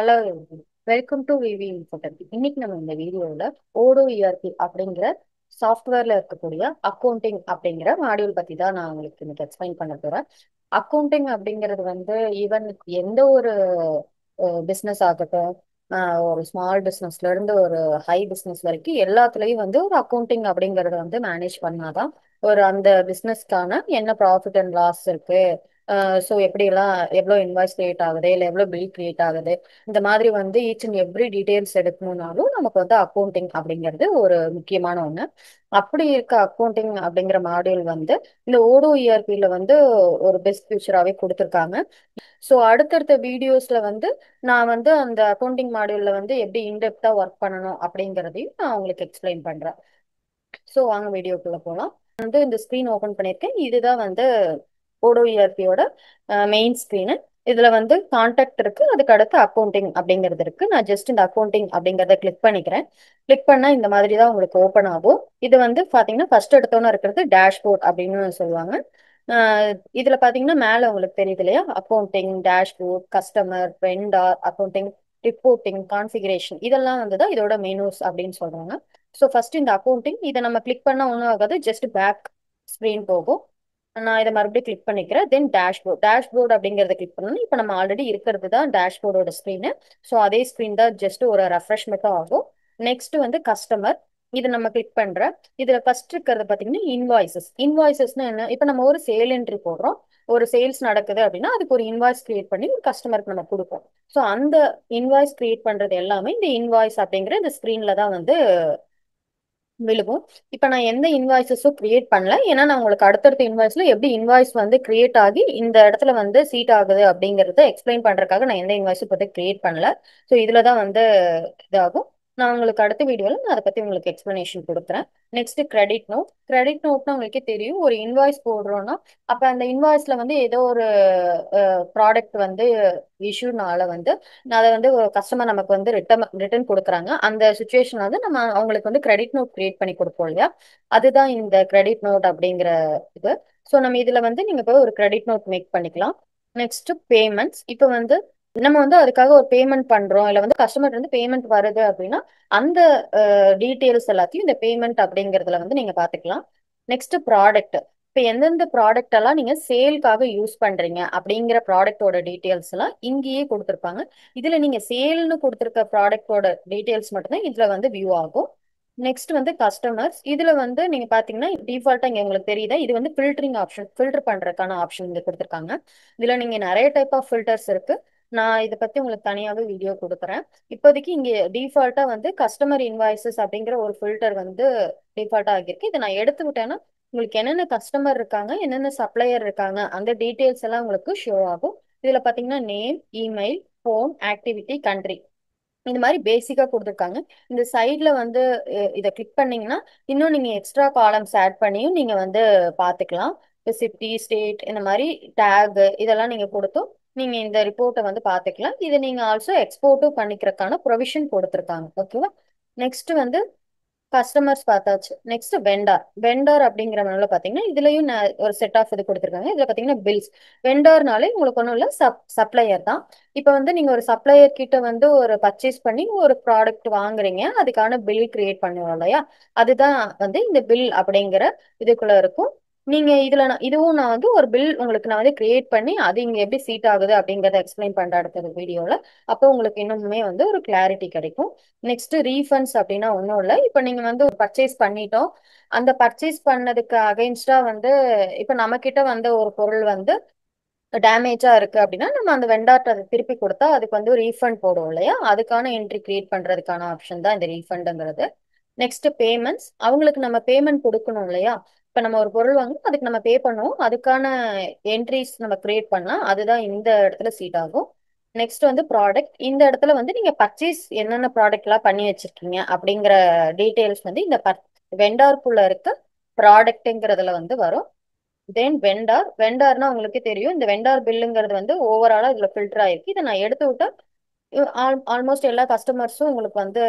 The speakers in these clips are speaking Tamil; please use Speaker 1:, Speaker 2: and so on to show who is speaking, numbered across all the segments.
Speaker 1: Hello, welcome to VV Infotech. இன்னைக்கு நம்ம இந்த வீடியோல ஓடோ இஆர்பி அப்படிங்கிற சாஃப்ட்வேர்ல இருக்கக்கூடிய அக்கௌண்டிங் அப்படிங்கிற மாடியூல் பத்தி தான் நான் உங்களுக்கு இன்னைக்கு எக்ஸ்பிளைன் பண்ண போறேன். அக்கௌண்டிங் அப்படிங்கிறது வந்து ஈவன் எந்த ஒரு பிஸ்னஸ் ஆகட்டும், ஒரு ஸ்மால் பிஸ்னஸ்ல இருந்து ஒரு ஹை பிஸ்னஸ் வரைக்கும் எல்லாத்துலயும் வந்து ஒரு அக்கௌண்டிங் அப்படிங்கறத வந்து மேனேஜ் பண்ணாதான் ஒரு அந்த பிஸ்னஸ்க்கான என்ன ப்ராஃபிட் அண்ட் லாஸ் இருக்கு. ஸோ எப்படியெல்லாம் எவ்வளோ இன்வாய்ஸ் கிரியேட் ஆகுது, இல்லை எவ்வளோ பில் கிரியேட் ஆகுது, இந்த மாதிரி வந்து ஈச் அண்ட் எவ்ரி டீடைல்ஸ் எடுக்கணும்னாலும் நமக்கு வந்து அக்கௌண்டிங் அப்படிங்கிறது ஒரு முக்கியமான ஒன்று. அப்படி இருக்க அக்கௌண்டிங் அப்படிங்கிற மாடியூல் வந்து இந்த ஓடோ இஆர்பியில வந்து ஒரு பெஸ்ட் ஃபியூச்சராகவே கொடுத்துருக்காங்க. ஸோ அடுத்தடுத்த வீடியோஸ்ல வந்து நான் வந்து அந்த அக்கௌண்டிங் மாடியூல்ல வந்து எப்படி இன்டெப்தா ஒர்க் பண்ணணும் அப்படிங்கிறதையும் நான் உங்களுக்கு எக்ஸ்பிளைன் பண்றேன். ஸோ வாங்க வீடியோக்குள்ள போகலாம். வந்து இந்த ஸ்க்ரீன் ஓபன் பண்ணியிருக்கேன். இதுதான் வந்து ஓடோ இஆர்பியோட மெயின் ஸ்க்ரீனு. இதுல வந்து கான்டாக்ட் இருக்கு, அதுக்கு அடுத்து அக்கௌண்டிங் அப்படிங்கிறது இருக்கு. நான் ஜஸ்ட் இந்த அக்கௌண்டிங் அப்படிங்கறத கிளிக் பண்ணிக்கிறேன். கிளிக் பண்ணா இந்த மாதிரி தான் உங்களுக்கு ஓப்பன் ஆகும். இது வந்து பாத்தீங்கன்னா ஃபர்ஸ்ட் எடுத்தோன்னு இருக்கிறது டேஷ்போர்ட் அப்படின்னு சொல்லுவாங்க. இதுல பாத்தீங்கன்னா மேல உங்களுக்கு தெரியுது இல்லையா, accounting, dashboard, customer, vendor, accounting, reporting, configuration, இதெல்லாம் வந்து தான் இதோட மெனூஸ் அப்படின்னு சொல்றாங்க. ஸோ ஃபர்ஸ்ட் இந்த அக்கௌண்டிங் இதை நம்ம கிளிக் பண்ணா ஒன்றும் ஆகாது, ஜஸ்ட் பேக் ஸ்க்ரீன் போகும். நான் இதை மறுபடியும் கிளிக் பண்ணிக்கிறேன். தென் டேஷ்போர்ட் அப்படிங்கறத கிளிக் பண்ணணும். இப்போ நம்ம ஆல்ரெடி இருக்கிறது தான் டேஷ்போர்டோட ஸ்க்ரீனு. ஸோ அதே ஸ்க்ரீன் தான், ஜஸ்ட் ஒரு ரெஃப்ரெஷ் மட்டும் ஆகும். நெக்ஸ்ட் வந்து கஸ்டமர், இது நம்ம கிளிக் பண்றேன். இதுல ஃபர்ஸ்ட் இருக்கிறது பாத்தீங்கன்னா இன்வாய்சஸ்னா என்ன, இப்போ நம்ம ஒரு சேல் என்ட்ரி போடுறோம், ஒரு சேல்ஸ் நடக்குது அப்படின்னா அதுக்கு ஒரு இன்வாய்ஸ் கிரியேட் பண்ணி ஒரு கஸ்டமருக்கு நம்ம கொடுப்போம். ஸோ அந்த இன்வாய்ஸ் கிரியேட் பண்றது எல்லாமே இந்த இன்வாய்ஸ் அப்படிங்கிற இந்த ஸ்க்ரீன்ல தான் வந்து விழுகும். இப்போ நான் எந்த இன்வாய்ஸஸும் கிரியேட் பண்ணல, ஏன்னா நான் உங்களுக்கு அடுத்தடுத்த இன்வாய்ஸ்ல எப்படி இன்வாய்ஸ் வந்து கிரியேட் ஆகி இந்த இடத்துல வந்து சீட் ஆகுது அப்படிங்கறத எக்ஸ்பிளைன் பண்றதுக்காக நான் எந்த இன்வாய்ஸும் இப்போ கிரியேட் பண்ணல. ஸோ இதுல தான் வந்து இதாகும். நான் உங்களுக்கு அடுத்த வீடியோல நான் அதை பத்தி உங்களுக்கு எக்ஸ்பிளனேஷன் கொடுக்குறேன். நெக்ஸ்ட் கிரெடிட் நோட்னா உங்களுக்கே தெரியும், ஒரு இன்வாய்ஸ் போடுறோம்னா அப்ப அந்த இன்வாய்ஸ்ல வந்து ஏதோ ஒரு ப்ராடக்ட் வந்து இஷ்யூனால வந்து அதை வந்து கஸ்டமர் நமக்கு வந்து ரிட்டர்ன் கொடுக்குறாங்க. அந்த சுச்சுவேஷன் வந்து நம்ம அவங்களுக்கு வந்து கிரெடிட் நோட் கிரியேட் பண்ணி கொடுப்போம் இல்லையா, அதுதான் இந்த கிரெடிட் நோட் அப்படிங்கிற இது. ஸோ நம்ம இதுல வந்து நீங்க போய் ஒரு கிரெடிட் நோட் மேக் பண்ணிக்கலாம். Next payments. இப்போ வந்து நம்ம வந்து அதுக்காக ஒரு பேமெண்ட் பண்றோம், இல்ல வந்து கஸ்டமர் வந்து பேமெண்ட் வருது அப்படின்னா அந்த டீட்டெயில்ஸ் எல்லாத்தையும் இந்த பேமெண்ட் அப்படிங்கறதுல வந்து நீங்க பாத்துக்கலாம். Next product. இப்போ எந்தெந்த ப்ராடக்ட் எல்லாம் நீங்க சேல்காக யூஸ் பண்றீங்க அப்படிங்கிற ப்ராடக்டோட டீட்டெயில்ஸ் எல்லாம் இங்கேயே கொடுத்துருப்பாங்க. இதுல நீங்க சேல்னு கொடுத்துருக்க ப்ராடக்டோட டீட்டெயில்ஸ் மட்டும்தான் இதுல வந்து வியூ ஆகும். நெக்ஸ்ட் வந்து கஸ்டமர்ஸ். இதுல வந்து நீங்க பாத்தீங்கன்னா டிஃபால்ட்டா இங்க உங்களுக்கு தெரியுதா, இது வந்து ஃபில்டரிங் ஆப்ஷன், ஃபில்டர் பண்றதுக்கான ஆப்ஷன் இங்க கொடுத்துருக்காங்க. இதுல நீங்க நிறைய டைப் ஆஃப் ஃபில்டர்ஸ் இருக்கு. நான் இதை பத்தி உங்களுக்கு தனியாவே வீடியோ கொடுக்குறேன். இப்போதைக்கு இங்க டிஃபால்ட்டா வந்து கஸ்டமர் இன்வாய்சஸ் அப்படிங்கிற ஒரு ஃபில்டர் வந்து டிஃபால்ட்டா ஆகியிருக்கு. இதை நான் எடுத்து விட்டேன்னா உங்களுக்கு என்னென்ன கஸ்டமர் இருக்காங்க, என்னென்ன சப்ளையர் இருக்காங்க, அந்த டீட்டெயில்ஸ் எல்லாம் உங்களுக்கு ஷோ ஆகும். இதுல பாத்தீங்கன்னா name, email, phone, activity, country, இந்த மாதிரி பேசிக்கா கொடுத்துருக்காங்க. இந்த சைட்ல வந்து இதை கிளிக் பண்ணீங்கன்னா இன்னும் நீங்க எக்ஸ்ட்ரா காலம்ஸ் ஆட் பண்ணியும் நீங்க வந்து பாத்துக்கலாம். சிட்டி, ஸ்டேட், இந்த மாதிரி டேக் இதெல்லாம் நீங்க கொடுத்தும் நீங்க இந்த ரிப்போர்ட்டை வந்து பாத்துக்கலாம். இதை நீங்க ஆல்சோ எக்ஸ்போர்ட்டும் பண்ணிக்கிறதுக்கான ப்ரொவிஷன் கொடுத்துருக்காங்க. ஓகேவா. நெக்ஸ்ட் வந்து கஸ்டமர்ஸ் பார்த்தாச்சு. நெக்ஸ்ட் வெண்டார் அப்படிங்கிறவனால பாத்தீங்கன்னா இதுலயும் ஒரு செட் ஆஃப் இது கொடுத்துருக்காங்க. இதுல பாத்தீங்கன்னா பில்ஸ். வெண்டார்னாலே உங்களுக்கு ஒன்றும் இல்லை, சப்ளையர் தான். இப்போ வந்து நீங்க ஒரு சப்ளையர் கிட்ட வந்து ஒரு பர்ச்சேஸ் பண்ணி ஒரு ப்ராடக்ட் வாங்குறீங்க, அதுக்கான பில் கிரியேட் பண்ணுவோம் இல்லையா, அதுதான் வந்து இந்த பில் அப்படிங்கிற இதுக்குள்ள இருக்கும். நீங்க இதுல இதுவும் நான் வந்து ஒரு பில் உங்களுக்கு நான் வந்து கிரியேட் பண்ணி அது இங்க எப்படி சீட் ஆகுது அப்படிங்கறத எக்ஸ்பிளைன் பண்ற அடுத்த வீடியோல. அப்போ உங்களுக்கு இன்னுமே வந்து ஒரு கிளாரிட்டி கிடைக்கும். நெக்ஸ்ட் ரீஃபண்ட்ஸ் அப்படின்னா ஒன்றும் இல்லை. இப்போ நீங்க வந்து பர்ச்சேஸ் பண்ணிட்டோம், அந்த பர்ச்சேஸ் பண்ணதுக்கு அகைன்ஸ்டா வந்து இப்போ நம்ம கிட்ட வந்த ஒரு பொருள் வந்து டேமேஜா இருக்கு அப்படின்னா நம்ம அந்த வெண்டார்ட்ட அதை திருப்பி கொடுத்தா அதுக்கு வந்து ரீஃபண்ட் போடுவோம் இல்லையா, அதுக்கான என்ட்ரி கிரியேட் பண்றதுக்கான ஆப்ஷன் தான் இந்த ரீஃபண்டுங்கிறது. Next payments. அவங்களுக்கு நம்ம பேமெண்ட் கொடுக்கணும் இல்லையா, இப்ப நம்ம ஒரு பொருள் வாங்கணும் அதுக்கு நம்ம பே பண்ணுவோம், அதுக்கான என்ட்ரிஸ் நம்ம கிரியேட் பண்ணா அதுதான் இந்த இடத்துல சீட் ஆகும். நெக்ஸ்ட் வந்து ப்ராடக்ட். இந்த இடத்துல வந்து நீங்க பர்ச்சேஸ் என்னென்ன ப்ராடக்ட் எல்லாம் பண்ணி வச்சிருக்கீங்க அப்படிங்கிற டீடைல்ஸ் வந்து இந்த வெண்டார்க்குள்ள இருக்க ப்ராடக்ட்ங்கிறதுல வந்து வரும். தென் வெண்டார்னா உங்களுக்கு தெரியும், இந்த வெண்டார் பில்லுங்கிறது வந்து ஓவராலா இதுல ஃபில்டர் ஆயிருக்கு. இதை நான் எடுத்து விட்டா ஆல்மோஸ்ட் எல்லா கஸ்டமர்ஸும் உங்களுக்கு வந்து,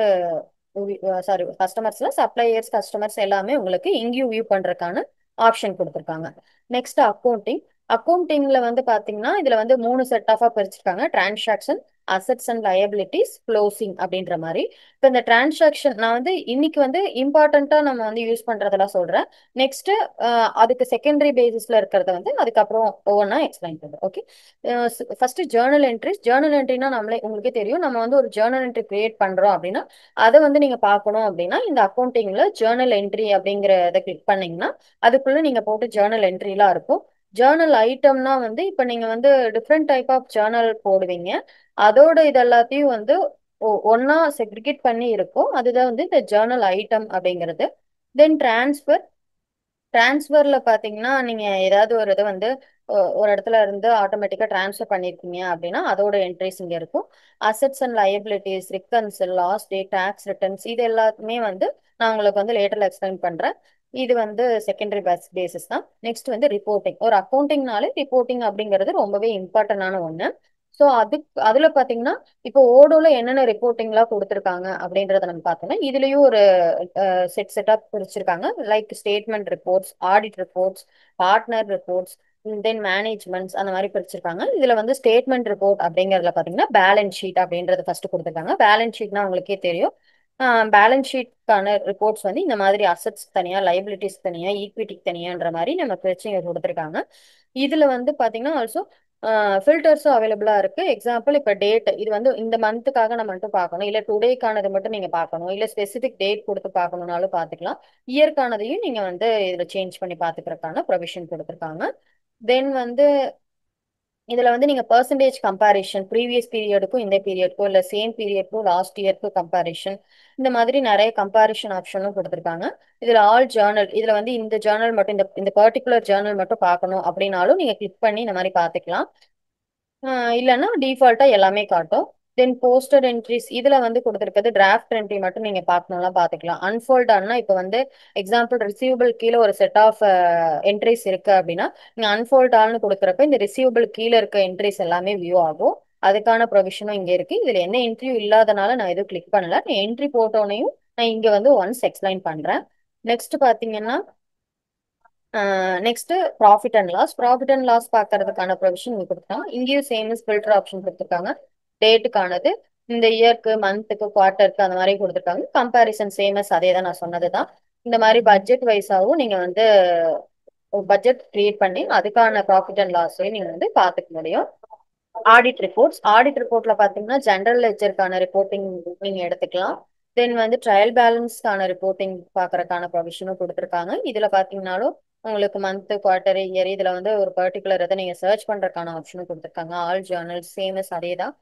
Speaker 1: சாரி கஸ்டமர்ஸ்ல சப்ளையர்ஸ், கஸ்டமர்ஸ் எல்லாமே உங்களுக்கு இங்கேயும் வியூ பண்றதுக்கான ஆப்ஷன் கொடுத்துருக்காங்க. நெக்ஸ்ட் அக்கௌண்டிங்ல வந்து பாத்தீங்கன்னா இதுல வந்து மூணு செட் ஆஃபா பிரிச்சிருக்காங்க. Transaction, assets and liabilities, closing அப்படின்ற மாதிரி. இப்போ இந்த டிரான்சாக்ஷன் நான் வந்து இன்னைக்கு வந்து இம்பார்ட்டண்டா நம்ம வந்து யூஸ் பண்றதெல்லாம் சொல்றேன். நெக்ஸ்ட் அதுக்கு செகண்டரி பேசிஸ்ல இருக்கிறத வந்து அதுக்கப்புறம் ஒவ்வொன்றா எக்ஸ்பிளைன் பண்றேன். Okay. First journal entries. Journal என்ட்ரினா நம்மளே உங்களுக்கே தெரியும், நம்ம வந்து ஒரு ஜேர்னல் என்ட்ரி கிரியேட் பண்றோம் அப்படின்னா அதை வந்து நீங்க பார்க்கணும் அப்படின்னா இந்த அக்கௌண்டிங்ல ஜேர்னல் என்ட்ரி அப்படிங்கறத கிளிக் பண்ணீங்கன்னா அதுக்குள்ள நீங்க போட்டு ஜேர்னல் என்ட்ரிலாம் இருக்கும். ஜேர்னல் ஐட்டம்னா வந்து இப்ப நீங்க வந்து டிஃப்ரெண்ட் டைப் ஆஃப் ஜேர்னல் போடுவீங்க. அதோட இது எல்லாத்தையும் வந்து ஒன்னா செக்ரிகேட் பண்ணி இருக்கும். அதுதான் வந்து இந்த ஜேர்னல் ஐட்டம் அப்படிங்கிறது. தென் டிரான்ஸ்ஃபர்ல பாத்தீங்கன்னா நீங்க ஏதாவது ஒரு இதை வந்து ஒரு இடத்துல இருந்து ஆட்டோமேட்டிக்கா டிரான்ஸ்ஃபர் பண்ணிருக்கீங்க அப்படின்னா அதோட என்ட்ரிஸ் இங்க இருக்கும். Assets and liabilities, reconcile, last day, tax returns, இது எல்லாத்துமே வந்து நான் உங்களுக்கு வந்து லேட்டர்ல எக்ஸ்பிளைன் பண்றேன். இது வந்து செகண்டரி பேசிஸ் தான். நெக்ஸ்ட் வந்து ரிப்போர்ட்டிங். ஒரு அக்கௌண்டிங்னாலே ரிப்போர்ட்டிங் அப்படிங்கிறது ரொம்பவே இம்பார்ட்டன்டான ஒண்ணு. ஸோ அதுல பாத்தீங்கன்னா இப்போ ஓடோல என்னென்ன ரிப்போர்ட்டிங்லாம் கொடுத்துருக்காங்க அப்படின்றத நம்ம பார்த்தோம்னா இதுலயும் ஒரு செட்டா பிரிச்சிருக்காங்க. Like statement reports, audit reports, partner reports, then managements, அந்த மாதிரி பிரிச்சிருக்காங்க. இதுல வந்து ஸ்டேட்மெண்ட் ரிப்போர்ட் அப்படிங்கறதுல பாத்தீங்கன்னா பேலன்ஸ் ஷீட் அப்படின்றது ஃபர்ஸ்ட் கொடுத்துருக்காங்க. பேலன்ஸ் ஷீட்னா உங்களுக்கே தெரியும். பேலன்ஸ் ஷீட்கான ரிப்போர்ட்ஸ் வந்து இந்த மாதிரி அசெட்ஸ் தனியா, லைபிலிட்டிஸ் தனியா, ஈக்விட்டிக்கு தனியான்ற மாதிரி நம்ம பிரிச்சு இங்க கொடுத்துருக்காங்க. இதுல வந்து பாத்தீங்கன்னா ஆல்சோ ஃபில்டர்ஸும் அவைலபிளா இருக்கு. எக்ஸாம்பிள் இப்ப டேட், இது வந்து இந்த மந்த்துக்காக நம்ம மட்டும் பார்க்கணும், இல்ல டுடேக்கானது மட்டும் நீங்க பார்க்கணும், இல்ல ஸ்பெசிபிக் டேட் கொடுத்து பார்க்கணும்னாலும் பார்த்துக்கலாம். இயற்கானதையும் நீங்க வந்து இதுல சேஞ்ச் பண்ணி பார்த்துக்கிறதுக்கான ப்ரொவிஷன் கொடுத்துருக்காங்க. தென் வந்து இதுல வந்து நீங்க பர்சன்டேஜ் கம்பேரிஷன், ப்ரீவியஸ் பீரியடுக்கும் இந்த பீரியடுக்கும், இல்ல சேம் பீரியட்க்கும் லாஸ்ட் இயர்க்கும் கம்பேரிஷன், இந்த மாதிரி நிறைய கம்பேரிஷன் ஆப்ஷனும் கொடுத்துருக்காங்க. இதுல ஆல் ஜேர்னல், இதுல வந்து இந்த ஜேர்னல் மட்டும், இந்த இந்த பர்டிகுலர் ஜேர்னல் மட்டும் பார்க்கணும் அப்படின்னாலும் நீங்க கிளிக் பண்ணி இந்த மாதிரி பார்த்துக்கலாம். இல்லைன்னா டிஃபால்ட்டா எல்லாமே காட்டும். தென் போஸ்டர் என்ட்ரிஸ், இதுல வந்து கொடுத்துருக்கிறது டிராஃப்ட் என்ட்ரி மட்டும் நீங்க பார்க்கணும்லாம் பார்த்துக்கலாம். அன்ஃபோல்ட் ஆனா இப்போ வந்து எக்ஸாம்பிள் ரிசீவபிள் கீழே ஒரு செட் ஆஃப் என்ட்ரிஸ் இருக்கு அப்படின்னா நீங்க அன்ஃபோல்ட் ஆல்னு கொடுக்குறப்ப இந்த ரிசீவபிள் கீழே இருக்க என்ட்ரிஸ் எல்லாமே வியூ ஆகும். அதுக்கான ப்ரொவிஷனும் இங்க இருக்கு. இதுல என்ன என்ட்ரியும் இல்லாதனால நான் எதுவும் கிளிக் பண்ணல. நான் என்ட்ரி போட்டோனையும் நான் இங்க வந்து ஒன்ஸ் எக்ஸ்பிளைன் பண்றேன். நெக்ஸ்ட் பாத்தீங்கன்னா நெக்ஸ்ட் ப்ராஃபிட் அண்ட் லாஸ் பார்க்கறதுக்கான ப்ரொவிஷன் இங்க கொடுத்தாங்க. இங்கேயும் சேம் ஃபில்டர் ஆப்ஷன் கொடுத்துருக்காங்க. டேட்டுக்கானது இந்த இயர்க்கு, மந்த்துக்கு, குவார்ட்டருக்கு அந்த மாதிரி கொடுத்துருக்காங்க. கம்பேரிசன் சேமஸ் அதே தான், நான் சொன்னதுதான். இந்த மாதிரி பட்ஜெட் வைஸாவும் நீங்க வந்து பட்ஜெட் கிரியேட் பண்ணி அதுக்கான ப்ராஃபிட் அண்ட் லாஸையும் நீங்க வந்து பார்த்துக்க முடியும். ஆடிட் ரிப்போர்ட்ல பாத்தீங்கன்னா ஜெனரல் லெட்ஜருக்கான ரிப்போர்ட்டிங் நீங்க எடுத்துக்கலாம். தென் வந்து ட்ரையல் பேலன்ஸ்க்கான ரிப்போர்ட்டிங் பாக்குறதுக்கான ப்ரொவிஷனும் கொடுத்துருக்காங்க. இதுல பாத்தீங்கன்னாலும் உங்களுக்கு மந்த், குவார்டர், இயர், இதுல வந்து ஒரு பர்டிகுலர் இதை நீங்க சர்ச் பண்றதுக்கான ஆப்ஷனும் கொடுத்துருக்காங்க. ஆல் ஜேர்னல் சேமஸ் அதே தான்.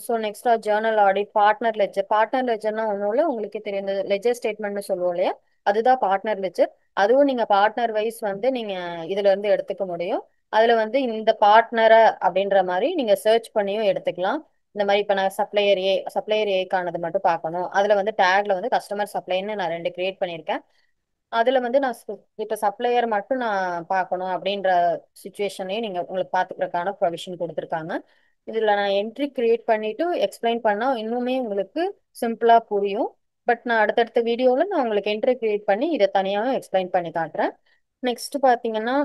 Speaker 1: So next journal audit, partner லெஜர்னா ஒன்றும் இல்லை, உங்களுக்கே தெரியும், லெஜர் ஸ்டேட்மெண்ட்னு சொல்லுவோம் இல்லையா, அதுதான் பார்ட்னர் லெஜர். அதுவும் நீங்க பார்ட்னர் வைஸ் வந்து நீங்க இதுல இருந்து எடுத்துக்க முடியும். அதுல வந்து இந்த பார்ட்னரை அப்படின்ற மாதிரி நீங்க சர்ச் பண்ணியும் எடுத்துக்கலாம். இந்த மாதிரி இப்ப நான் சப்ளையர் ஏக்கானது மட்டும் பார்க்கணும், அதுல வந்து டேக்ல வந்து கஸ்டமர் சப்ளைன்னு நான் ரெண்டு கிரியேட் பண்ணியிருக்கேன். அதுல வந்து நான் இப்ப சப்ளையர் மட்டும் நான் பார்க்கணும் அப்படின்ற சுச்சுவேஷன்லயும் நீங்க உங்களுக்கு பாத்துக்கிறதுக்கான ப்ரொவிஷன் கொடுத்துருக்காங்க. இதுல நான் என்ட்ரி கிரியேட் பண்ணிட்டு எக்ஸ்பிளைன் பண்ணா இன்னுமே உங்களுக்கு சிம்பிளா புரியும். பட் நான் அடுத்தடுத்த வீடியோல நான் உங்களுக்கு என்ட்ரி கிரியேட் பண்ணி இதை தனியாகவும் எக்ஸ்பிளைன் பண்ணி காட்டுறேன். நெக்ஸ்ட் பாத்தீங்கன்னா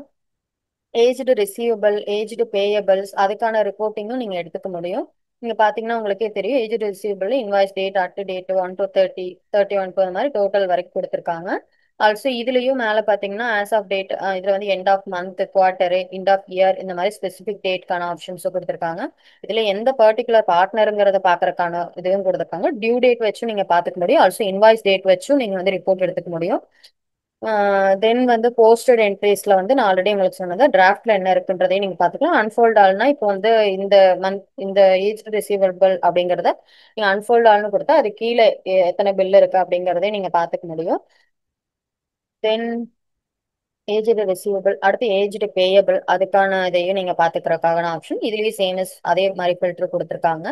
Speaker 1: ஏஜ்டு ரிசீவபிள், ஏஜ்டு பேயபிள்ஸ், அதுக்கான ரிப்போர்ட்டிங்கும் நீங்க எடுத்துக்க முடியும். நீங்க பாத்தீங்கன்னா உங்களுக்கே தெரியும், aged receivable invoice date, at date 1 to 30, 31 அந்த மாதிரி டோட்டல் வரைக்கும் கொடுத்துருக்காங்க. ஆல்சோ இதுலயும் மேல பாத்தீங்கன்னா ஆஸ் ஆஃப் டேட், இதுல வந்து end of month, quarter, end of year, இந்த மாதிரி ஸ்பெசிபிக் டேட்கான ஆப்ஷன்ஸும் கொடுத்துருக்காங்க. இதுல எந்த பர்டிகுலர் பார்ட்னருங்கிறத பாக்குறதுக்கான இதுவும் கொடுத்துருக்காங்க. டியூ டேட் வச்சும் நீங்க பாத்துக்க முடியும். ஆல்சோ இன்வாய்ஸ் டேட் வச்சும் நீங்க வந்து ரிப்போர்ட் எடுத்துக்க முடியும். தென் வந்து போஸ்டட் என்ட்ரிஸ்ல வந்து நான் ஆல்ரெடி உங்களுக்கு சொன்னது டிராஃப்ட்ல என்ன இருக்குன்றதையும் நீங்க பாத்துக்கலாம். அன்ஃபோல்ட் ஆல்னா இப்போ வந்து இந்த மந்த் இந்த ஏஜ் ரிசீவபிள் அப்படிங்கறத நீங்க அன்ஃபோல்ட் ஆல்னு கொடுத்தா அது கீழே எத்தனை பில் இருக்கு அப்படிங்கறதையும் நீங்க பாத்துக்க முடியும். தென் ஏஜ்டு ரிசீவபிள், அடுத்து ஏஜ்டு பேயபிள், அதுக்கான இதையும் நீங்க பாத்துக்கிறதுக்கான ஆப்ஷன் இதுலயும் சேம் அதே மாதிரி ஃபில்டர் கொடுத்துருக்காங்க.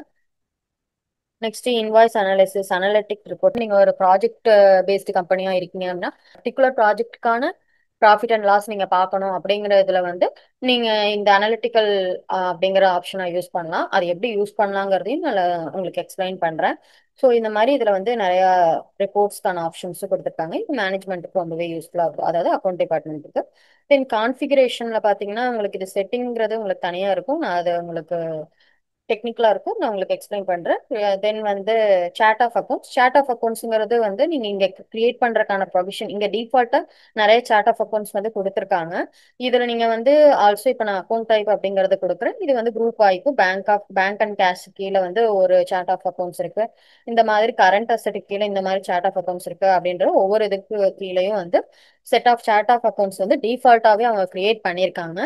Speaker 1: Next invoice analysis, analytic report. நீங்க ஒரு ப்ராஜெக்ட் பேஸ்டு கம்பெனியா இருக்கீங்க அப்படின்னா பர்டிகுலர் ப்ராஜெக்ட்டுக்கான ப்ராஃபிட் அண்ட் லாஸ் நீங்க பார்க்கணும் அப்படிங்கிற இதுல வந்து நீங்க இந்த அனலிட்டிக்கல் அப்படிங்கிற ஆப்ஷனை யூஸ் பண்ணலாம். அது எப்படி யூஸ் பண்ணலாங்கிறதையும் நான் உங்களுக்கு எக்ஸ்பிளைன் பண்றேன். ஸோ இந்த மாதிரி இதுல வந்து நிறைய ரிப்போர்ட்ஸ்க்கான ஆப்ஷன்ஸும் கொடுத்துருக்காங்க. இது மேனேஜ்மெண்ட்டுக்கு ரொம்பவே யூஸ்ஃபுல்லா இருக்கும், அதாவது அக்கௌண்ட் டிபார்ட்மெண்ட்டுக்கு. தென் கான்ஃபிகரேஷன்ல பாத்தீங்கன்னா உங்களுக்கு இது செட்டிங்கிறது உங்களுக்கு தனியா இருக்கும். நான் அதை உங்களுக்கு டெக்னிக்கலா இருக்கும், நான் உங்களுக்கு எக்ஸ்பிளைன் பண்றேன். தென் வந்து சாட் ஆஃப் அக்கௌண்ட்ஸ்ங்கிறது வந்து நீங்க இங்க கிரியேட் பண்றதுக்கான ப்ரொவிஷன் இங்க டிஃபால்ட்டா நிறைய சாட் ஆஃப் அக்கௌண்ட்ஸ் வந்து கொடுத்துருக்காங்க. இதுல நீங்க வந்து ஆல்சோ இப்ப நான் அக்கௌண்ட் டைப் அப்படிங்கறது கொடுக்குறேன். இது வந்து குரூப் ஆயிக்கும். பேங்க் அண்ட் கேஷ் கீழே வந்து ஒரு சாட் ஆஃப் அக்கௌண்ட்ஸ் இருக்கு. இந்த மாதிரி கரண்ட் அசெட் கீழே இந்த மாதிரி சாட் ஆஃப் அக்கௌண்ட்ஸ் இருக்கு அப்படின்ற ஒவ்வொரு இதுக்கு கீழேயும் வந்து set of chart of accounts வந்து டிஃபால்ட்டாவே அவங்க கிரியேட் பண்ணியிருக்காங்க.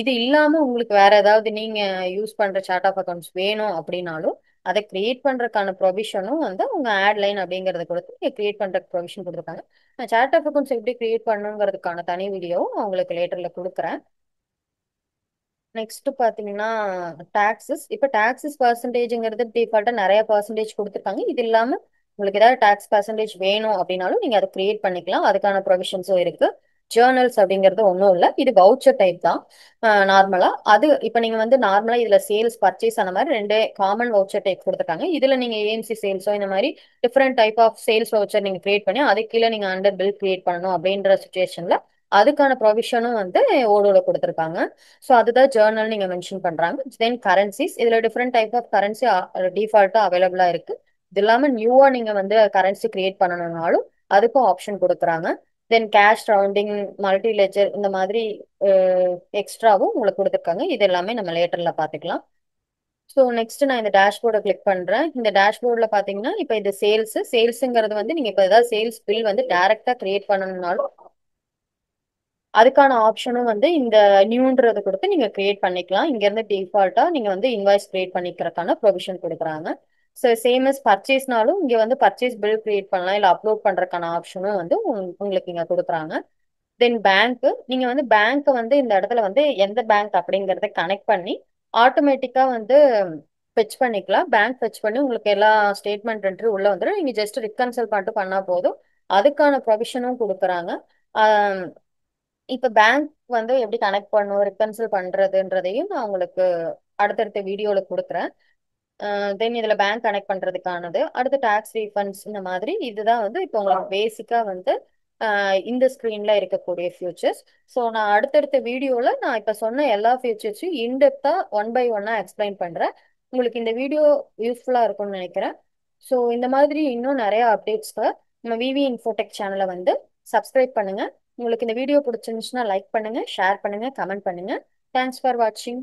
Speaker 1: இது இல்லாம உங்களுக்கு வேற ஏதாவது நீங்க யூஸ் பண்ற சார்ட் ஆஃப் அக்கௌண்ட்ஸ் வேணும் அப்படின்னாலும் அதை கிரியேட் பண்றதுக்கான ப்ரொவிஷனும் வந்து உங்க ஆட் லைன் அப்படிங்கறத கொடுத்து நீங்க கிரியேட் பண்றதுக்கு ப்ரொவிஷன் கொடுத்துருக்காங்க. நான் சார்ட் ஆஃப் அக்கௌண்ட்ஸ் எப்படி கிரியேட் பண்ணுங்கிறதுக்கான தனி வீடியோவும் உங்களுக்கு லேட்டர்ல கொடுக்குறேன். நெக்ஸ்ட் பாத்தீங்கன்னா டாக்ஸஸ். இப்ப டாக்ஸஸ் பர்சன்டேஜ்ங்கிறது டிஃபால்ட்டா நிறைய பர்சன்டேஜ் கொடுத்துருக்காங்க. இது இல்லாம உங்களுக்கு ஏதாவது டாக்ஸ் பர்சன்டேஜ் வேணும் அப்படின்னாலும் நீங்க அதை கிரியேட் பண்ணிக்கலாம். அதுக்கான ப்ரொவிஷன்ஸும் இருக்கு. ஜேர்னல்ஸ் அப்படிங்கிறது ஒன்றும் இல்லை, இது வவுச்சர் டைப் தான். நார்மலா அது இப்ப நீங்க வந்து நார்மலா இதுல சேல்ஸ் பர்ச்சேஸ் அந்த மாதிரி ரெண்டு காமன் வவுச்சர் டைப் கொடுத்துருக்காங்க. இதுல நீங்க ஏஎம்சி சேல்ஸோ இந்த மாதிரி different type of sales voucher நீங்க கிரியேட் பண்ணி அதுக்கு கீழே நீங்க அண்டர் பில் கிரியேட் பண்ணணும் அப்படின்ற சுச்சுவேஷன்ல அதுக்கான ப்ரொவிஷனும் வந்து ஓடோட கொடுத்துருக்காங்க. ஸோ அதுதான் ஜேர்னல் நீங்க மென்ஷன் பண்றாங்க. தென் கரன்சிஸ், இதுல டிஃப்ரெண்ட் டைப் ஆஃப் கரன்சி டிஃபால்ட்டா அவைலபிளா இருக்கு. இது இல்லாம நியூவா நீங்க வந்து கரன்சி கிரியேட் பண்ணணும்னாலும் அதுக்கும் ஆப்ஷன் கொடுக்குறாங்க. தென் கேஷ் ரவுண்டிங், மல்டி லெஜர் இந்த மாதிரி எக்ஸ்ட்ராவும் உங்களுக்கு கொடுத்துருக்காங்க. இது எல்லாமே நம்ம லேட்டர்ல பாத்துக்கலாம். ஸோ நெக்ஸ்ட் நான் இந்த டேஷ்போர்டை கிளிக் பண்றேன். இந்த டேஷ்போர்ட்ல பாத்தீங்கன்னா இப்ப இது சேல்ஸுங்கிறது வந்து நீங்க இப்ப ஏதாவது சேல்ஸ் பில் வந்து டைரக்டா கிரியேட் பண்ணணும்னாலும் அதுக்கான ஆப்ஷனும் வந்து இந்த நியூன்றதை கொடுத்து நீங்க கிரியேட் பண்ணிக்கலாம். இங்க இருந்து டிஃபால்ட்டா நீங்க வந்து இன்வாய்ஸ் கிரியேட் பண்ணிக்கிறதுக்கான ப்ரொவிஷன் கொடுக்குறாங்க. ஸோ சேம் as பர்ச்சேஸ்னாலும் இங்க வந்து பர்ச்சேஸ் பில் கிரியேட் பண்ணலாம், இல்ல அப்லோட் பண்றதுக்கான ஆப்ஷனும் வந்து உங்களுக்கு இங்க கொடுக்குறாங்க. தென் பேங்க், நீங்க வந்து பேங்க் வந்து இந்த இடத்துல வந்து எந்த பேங்க் அப்படிங்கறத கனெக்ட் பண்ணி ஆட்டோமேட்டிக்கா வந்து ஃபெச் பண்ணிக்கலாம். பேங்க் ஃபெச் பண்ணி உங்களுக்கு எல்லா ஸ்டேட்மெண்ட் என்ட்ரி உள்ள வந்துடும். நீங்க ஜஸ்ட் ரிகன்சல் பண்ணிட்டு பண்ணா போதும். அதுக்கான ப்ரொவிஷனும் கொடுக்குறாங்க. இப்ப பேங்க் வந்து எப்படி கனெக்ட் பண்ணும், ரிகன்சில் பண்றதுன்றதையும் நான் உங்களுக்கு அடுத்தடுத்த வீடியோல கொடுக்குறேன். தென் இதுல பேங்க் கனெக்ட் பண்றதுக்கானது, அடுத்து டாக்ஸ் ரீஃபண்ட்ஸ் இந்த மாதிரி இதுதான் வந்து இப்போ உங்களுக்கு பேசிக்கா வந்து இந்த ஸ்கிரீன்ல இருக்கக்கூடிய ஃபியூச்சர்ஸ். ஸோ நான் அடுத்தடுத்த வீடியோல நான் இப்ப சொன்ன எல்லா ஃபியூச்சர்ஸையும் இன்டெப்தா ஒன் பை ஒன்னா எக்ஸ்பிளைன் பண்றேன். உங்களுக்கு இந்த வீடியோ யூஸ்ஃபுல்லா இருக்கும்னு நினைக்கிறேன். ஸோ இந்த மாதிரி இன்னும் நிறைய அப்டேட்ஸ்க்கு நம்ம விவி இன்ஃபோடெக் சேனலை வந்து சப்ஸ்கிரைப் பண்ணுங்க. உங்களுக்கு இந்த வீடியோ பிடிச்சிருந்துச்சுன்னா லைக் பண்ணுங்க, ஷேர் பண்ணுங்க, கமெண்ட் பண்ணுங்க. தேங்க்ஸ் ஃபார் வாட்சிங்.